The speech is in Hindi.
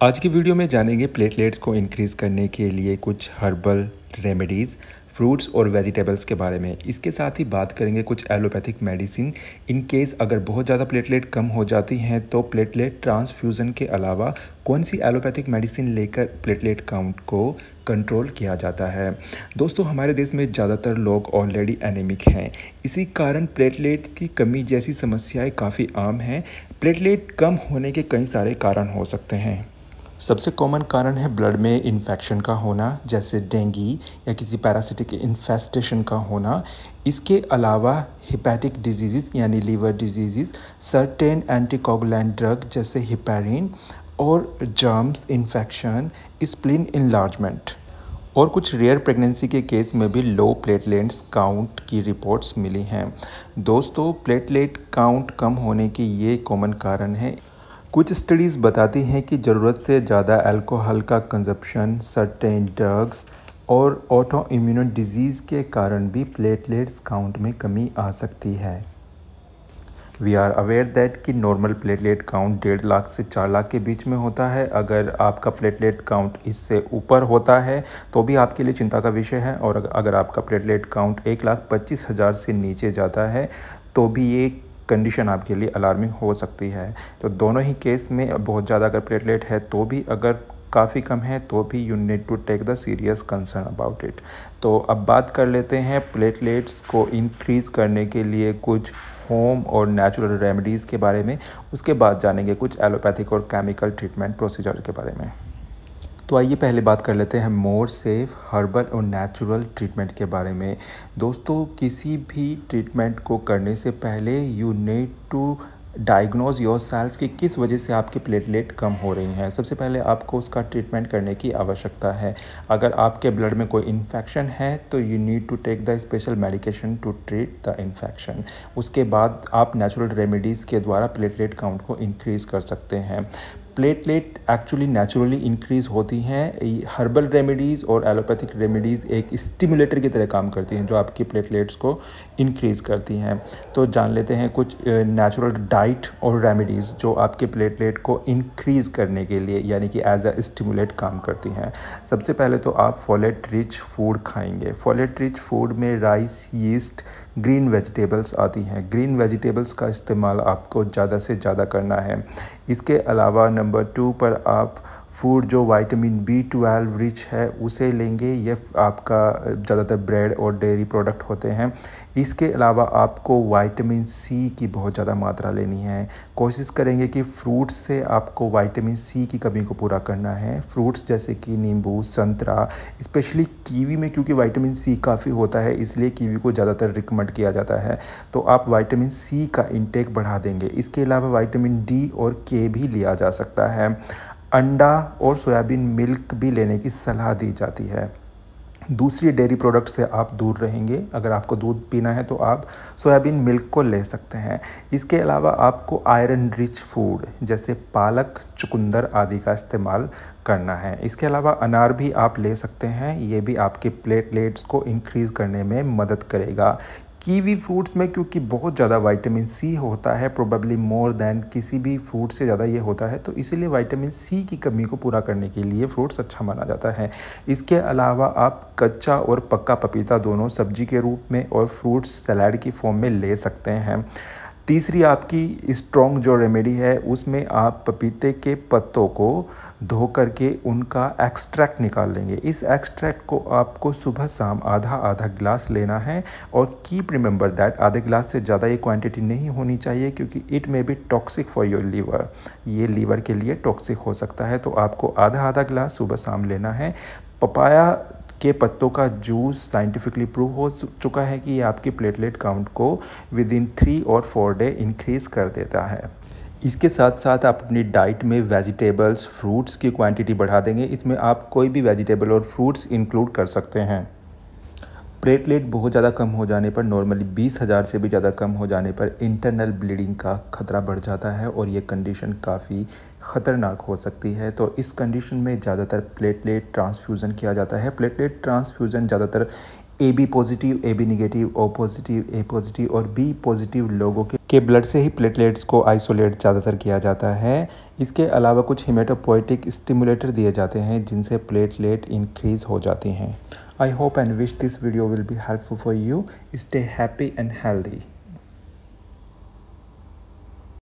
आज की वीडियो में जानेंगे प्लेटलेट्स को इंक्रीज़ करने के लिए कुछ हर्बल रेमेडीज़, फ्रूट्स और वेजिटेबल्स के बारे में। इसके साथ ही बात करेंगे कुछ एलोपैथिक मेडिसिन। इन केस अगर बहुत ज़्यादा प्लेटलेट कम हो जाती हैं तो प्लेटलेट ट्रांसफ्यूज़न के अलावा कौन सी एलोपैथिक मेडिसिन लेकर प्लेटलेट काउंट को कंट्रोल किया जाता है। दोस्तों, हमारे देश में ज़्यादातर लोग ऑलरेडी एनीमिक हैं। इसी कारण प्लेटलेट की कमी जैसी समस्याएं काफ़ी आम हैं। प्लेटलेट कम होने के कई सारे कारण हो सकते हैं। सबसे कॉमन कारण है ब्लड में इन्फेक्शन का होना, जैसे डेंगू या किसी पैरासिटिक इन्फेस्टेशन का होना। इसके अलावा हेपेटिक डिजीज़ यानी liver disease, certain anticoagulant drug जैसे हिपेरिन और जर्म्स इन्फेक्शन, स्प्लीन इनलार्जमेंट और कुछ रेयर प्रेगनेंसी के केस में भी लो प्लेटलेट्स काउंट की रिपोर्ट्स मिली हैं। दोस्तों, प्लेटलेट काउंट कम होने के ये कॉमन कारण हैं। कुछ स्टडीज़ बताती हैं कि ज़रूरत से ज़्यादा अल्कोहल का कंजप्शन, सर्टेन ड्रग्स और ऑटो इम्यून डिजीज़ के कारण भी प्लेटलेट्स काउंट में कमी आ सकती है। वी आर अवेयर दैट कि नॉर्मल प्लेटलेट काउंट 1.5 लाख से 4 लाख के बीच में होता है। अगर आपका प्लेटलेट काउंट इससे ऊपर होता है तो भी आपके लिए चिंता का विषय है, और अगर आपका प्लेटलेट काउंट 1,25,000 से नीचे जाता है तो भी ये कंडीशन आपके लिए अलार्मिंग हो सकती है। तो दोनों ही केस में बहुत ज़्यादा अगर प्लेटलेट है तो भी, अगर काफ़ी कम है तो भी you need to take the serious concern about it. तो अब बात कर लेते हैं प्लेटलेट्स को इंक्रीज़ करने के लिए कुछ होम और नेचुरल रेमेडीज़ के बारे में। उसके बाद जानेंगे कुछ एलोपैथिक और केमिकल ट्रीटमेंट प्रोसीजर के बारे में। तो आइए पहले बात कर लेते हैं मोर सेफ हर्बल और नेचुरल ट्रीटमेंट के बारे में। दोस्तों, किसी भी ट्रीटमेंट को करने से पहले you need to diagnose yourself कि किस वजह से आपके प्लेटलेट कम हो रही हैं। सबसे पहले आपको उसका ट्रीटमेंट करने की आवश्यकता है। अगर आपके ब्लड में कोई इन्फेक्शन है तो you need to take the special medication to treat the infection. उसके बाद आप नेचुरल रेमेडीज़ के द्वारा प्लेटलेट काउंट को इंक्रीज़ कर सकते हैं। प्लेटलेट एक्चुअली नेचुरली इंक्रीज़ होती हैं। हर्बल रेमेडीज़ और एलोपैथिक रेमेडीज़ एक स्टिमुलेटर की तरह काम करती हैं जो आपकी प्लेटलेट्स को इंक्रीज़ करती हैं। तो जान लेते हैं कुछ नेचुरल डाइट और रेमेडीज़ जो आपके प्लेटलेट को इंक्रीज़ करने के लिए यानी कि एज अ स्टिमुलेट काम करती हैं। सबसे पहले तो आप फोलेट रिच फूड खाएंगे। फोलेट रिच फूड में राइस, यीस्ट, ग्रीन वेजिटेबल्स आती हैं। ग्रीन वेजिटेबल्स का इस्तेमाल आपको ज़्यादा से ज़्यादा करना है। इसके अलावा नंबर 2 पर आप फूड जो विटामिन B12 रिच है उसे लेंगे। ये आपका ज़्यादातर ब्रेड और डेयरी प्रोडक्ट होते हैं। इसके अलावा आपको विटामिन C की बहुत ज़्यादा मात्रा लेनी है। कोशिश करेंगे कि फ्रूट्स से आपको विटामिन C की कमी को पूरा करना है। फ्रूट्स जैसे कि नींबू, संतरा, स्पेशली कीवी में क्योंकि विटामिन C काफ़ी होता है इसलिए कीवी को ज़्यादातर रिकमेंड किया जाता है। तो आप विटामिन C का इंटेक बढ़ा देंगे। इसके अलावा विटामिन D और K भी लिया जा सकता है। अंडा और सोयाबीन मिल्क भी लेने की सलाह दी जाती है। दूसरी डेयरी प्रोडक्ट से आप दूर रहेंगे। अगर आपको दूध पीना है तो आप सोयाबीन मिल्क को ले सकते हैं। इसके अलावा आपको आयरन रिच फूड जैसे पालक, चुकंदर आदि का इस्तेमाल करना है। इसके अलावा अनार भी आप ले सकते हैं। ये भी आपके प्लेटलेट्स को इंक्रीज़ करने में मदद करेगा। कीवी फ्रूट्स में क्योंकि बहुत ज़्यादा विटामिन C होता है, प्रोबेबली मोर दैन किसी भी फ्रूट से ज़्यादा ये होता है, तो इसीलिए विटामिन C की कमी को पूरा करने के लिए फ्रूट्स अच्छा माना जाता है। इसके अलावा आप कच्चा और पक्का पपीता दोनों सब्जी के रूप में और फ्रूट्स सलाद की फॉर्म में ले सकते हैं। तीसरी आपकी स्ट्रॉन्ग जो रेमेडी है उसमें आप पपीते के पत्तों को धो करके उनका एक्सट्रैक्ट निकाल लेंगे। इस एक्सट्रैक्ट को आपको सुबह शाम आधा आधा ग्लास लेना है, और कीप रिमेंबर दैट आधे ग्लास से ज़्यादा ये क्वांटिटी नहीं होनी चाहिए क्योंकि it may be toxic for your liver. ये लीवर के लिए टॉक्सिक हो सकता है। तो आपको आधा आधा ग्लास सुबह शाम लेना है। पपाया के पत्तों का जूस साइंटिफिकली प्रूव हो चुका है कि ये आपकी प्लेटलेट काउंट को विद इन 3 और 4 डे इंक्रीज़ कर देता है। इसके साथ साथ आप अपनी डाइट में वेजिटेबल्स, फ्रूट्स की क्वांटिटी बढ़ा देंगे। इसमें आप कोई भी वेजिटेबल और फ्रूट्स इंक्लूड कर सकते हैं। प्लेटलेट बहुत ज़्यादा कम हो जाने पर, नॉर्मली 20,000 से भी ज़्यादा कम हो जाने पर इंटरनल ब्लीडिंग का खतरा बढ़ जाता है और ये कंडीशन काफ़ी ख़तरनाक हो सकती है। तो इस कंडीशन में ज़्यादातर प्लेटलेट ट्रांसफ्यूज़न किया जाता है। प्लेटलेट ट्रांसफ्यूज़न ज़्यादातर A B positive, A B negative, O positive, A positive और बी पॉजिटिव लोगों के ब्लड से ही प्लेटलेट्स को आइसोलेट ज़्यादातर किया जाता है। इसके अलावा कुछ हेमेटोपोइटिक स्टिमुलेटर दिए जाते हैं जिनसे प्लेटलेट इंक्रीज हो जाती हैं। I hope and wish this video will be helpful for you. Stay happy and healthy.